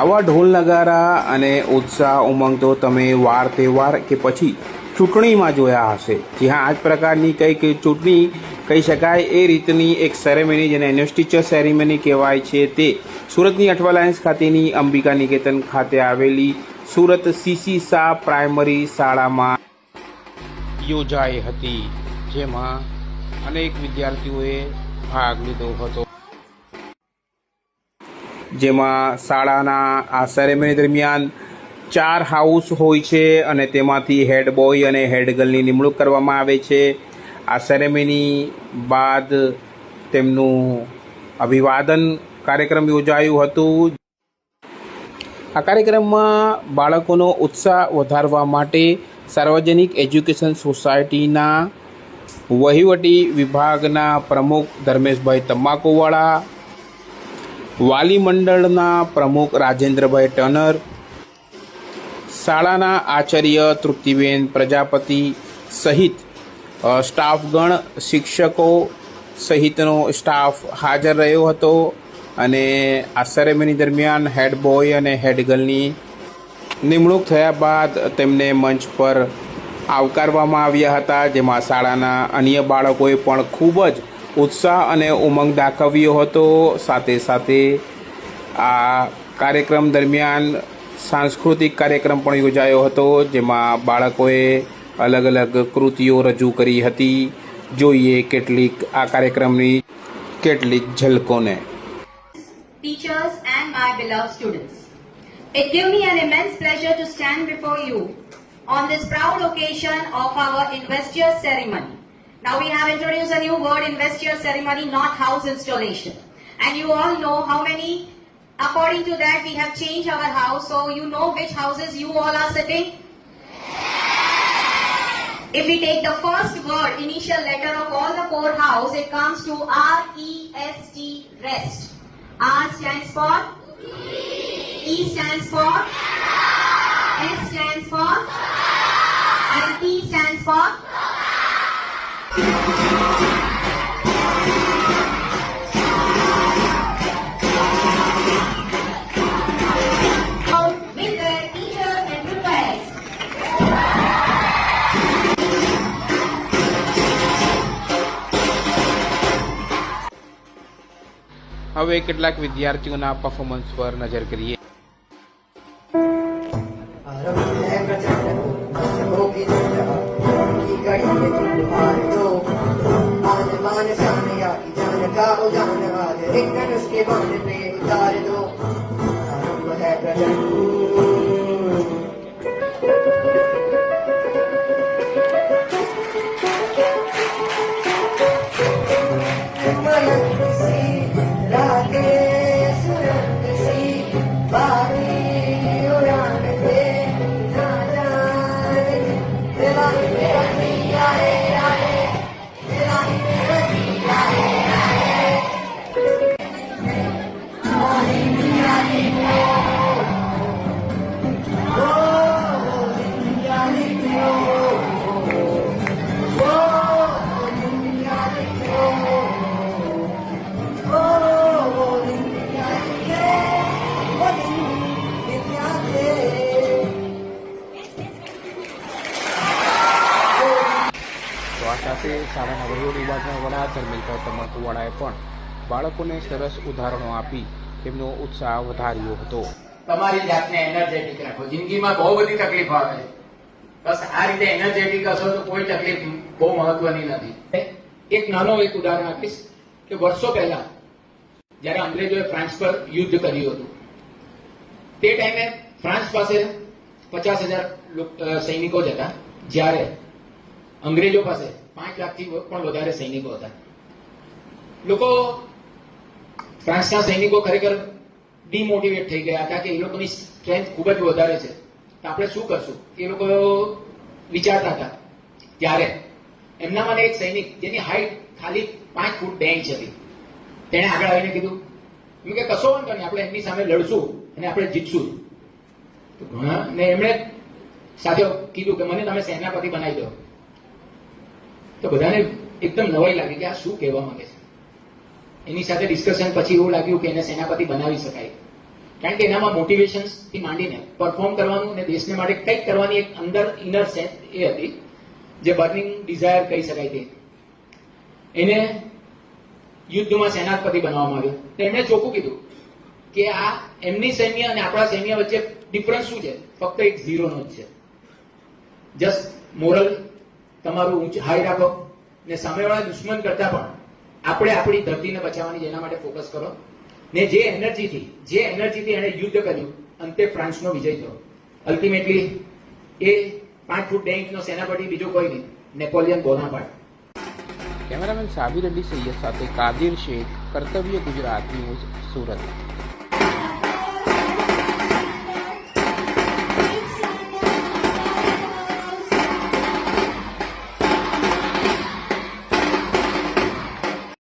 આવા ઢોલ નગારા અને ઉત્સાહ ઉમંગ તો તમે વાર તહેવાર કે પછી ચૂંટણીમાં જોયા હશે, જ્યાં આ જ પ્રકારની કંઈક ચૂંટણી કહી શકાય એ રીતની એક સેરેમની, જેને ઇન્વેસ્ટિચર સેરેમની કહેવાય છે, તે સુરતની અઠવા લાઇન્સ ખાતેની અંબિકા નિકેતન ખાતે આવેલી સુરત સીસી શાહ પ્રાઇમરી શાળામાં યોજાઈ હતી, જેમાં અનેક વિદ્યાર્થીઓએ ભાગ લીધો હતો. જેમાં શાળાના આ સેરેમની દરમિયાન 4 હાઉસ હોય છે અને તેમાંથી હેડ બોય અને હેડ ગર્લની નિમણૂક કરવામાં આવે છે. આ સેરેમની બાદ તેમનું અભિવાદન કાર્યક્રમ યોજાયું હતું. આ કાર્યક્રમમાં બાળકોનો ઉત્સાહ વધારવા માટે સાર્વજનિક એજ્યુકેશન સોસાયટીના વહીવટી વિભાગના પ્રમુખ ધર્મેશભાઈ તમાકુવાળા, વાલી મંડળના પ્રમુખ રાજેન્દ્રભાઈ ટનર, શાળાના આચાર્ય તૃપ્તિબેન પ્રજાપતિ સહિત સ્ટાફગણ, શિક્ષકો સહિતનો સ્ટાફ હાજર રહ્યો હતો અને આ સેરેમની દરમિયાન હેડ બોય અને હેડ ગર્લની નિમણૂક થયા બાદ તેમને મંચ પર આવકારવામાં આવ્યા હતા, જેમાં શાળાના અન્ય બાળકોએ પણ ખૂબ જ ઉત્સાહ અને ઉમંગ દાખવ્યો હતો. સાથે સાથે આ કાર્યક્રમ દરમિયાન સાંસ્કૃતિક કાર્યક્રમ પણ યોજાયો હતો, જેમાં બાળકોએ અલગ અલગ કૃતિઓ રજૂ કરી હતી. જોઈએ કેટલીક આ કાર્યક્રમની કેટલીક ઝલકોને. Teachers and my beloved students, it gives me an immense pleasure to stand before you on this proud occasion of our investiture ceremony. Now we have introduced a new word, investiture ceremony, not house installation. And you all know how many, according to that, we have changed our house. So you know which houses you all are sitting. If we take the first word, initial letter of all the 4 houses, it comes to R-E-S-T, rest. R stands for E stands for S stands for and T stands for. With their teachers and pupils. હવે કેટલાક વિદ્યાર્થીઓના performance પર નજર કરીએ. સાથે શાળાના વહીવટ વિભાગના વડા ધર્મેશભાઈ તમાકુવાળાએ પણ બાળકોને સરસ ઉદાહરણો આપી તેમનો ઉત્સાહ વધાર્યો હતો. તમારી જાતને એનર્જેટિક રાખો. જિંદગીમાં બહુ બધી તકલીફો આવે છે, બસ આ રીતે એનર્જેટિક હશો તો કોઈ તકલીફ બહુ મહત્વની નથી. એક નાનો એક ઉદાહરણ આપીશ કે વર્ષો પહેલા જયારે અંગ્રેજોએ ફ્રાન્સ પર યુદ્ધ કર્યું હતું, તે ટાઈમે ફ્રાન્સ પાસે 50,000 સૈનિકો જ હતા, જ્યારે અંગ્રેજો પાસે 5 લાખથી પણ વધારે સૈનિકો હતા. લોકો ફ્રાન્સના સૈનિકો ખરેખર ડિમોટિવેટ થઈ ગયા હતા કે એ લોકોની સ્ટ્રેન્થ ખૂબ જ વધારે છે, તો આપણે શું કરશું એ લોકો વિચારતા હતા. ત્યારે એમનામાં એક સૈનિક જેની હાઈટ ખાલી 5 ફૂટ 2 ઇંચ હતી, તેણે આગળ આવીને કીધું કે કશો વાંધો નહીં, આપણે એમની સામે લડશું અને આપણે જીતશું. તો ઘણા ને એમણે સાથે કીધું કે મને તમે સેનાપતિ બનાવી દો. તો બધાને એકદમ નવાઈ લાગી કે આ શું કહેવા માંગે છે. એની સાથે ડિસ્કશન પછી એવું લાગ્યું કે એને સેનાપતિ બનાવી શકાય. કારણ કે એનામાં મોટિવેશન થી માંડીને પરફોર્મ કરવાનું અને દેશને માટે કંઈક કરવાની એક અંદર ઇનર સેન્સ એ હતી જે બર્નિંગ ડિઝાયર કહી શકાય તે. એને યુદ્ધમાં સેનાપતિ બનાવવામાં આવ્યો. એમણે ચોખ્ખું કીધું કે આ એમની સૈન્ય અને આપણા સૈન્ય વચ્ચે ડિફરન્સ શું છે? ફક્ત એક ઝીરોનો જ છે. જસ્ટ મોરલ તમારું હાઈ રાખો ને સામેવાળા દુશ્મન કરતા પણ આપણે આપણી ધરતીને બચાવવાની એના માટે ફોકસ કરો. ને જે એનર્જીથી એને યુદ્ધ કર્યું, અંતે ફ્રાન્સનો વિજય થયો. અલ્ટિમેટલી એ 5 ફૂટ 2 ઇંચનો સેનાપતિ બીજો કોઈ નહીં, Napoleon Bonaparte. Cameraman Sabir Ali Syed સાથે કાદિર શેખ, કર્તવ્ય ગુજરાત ન્યૂઝ, સુરત.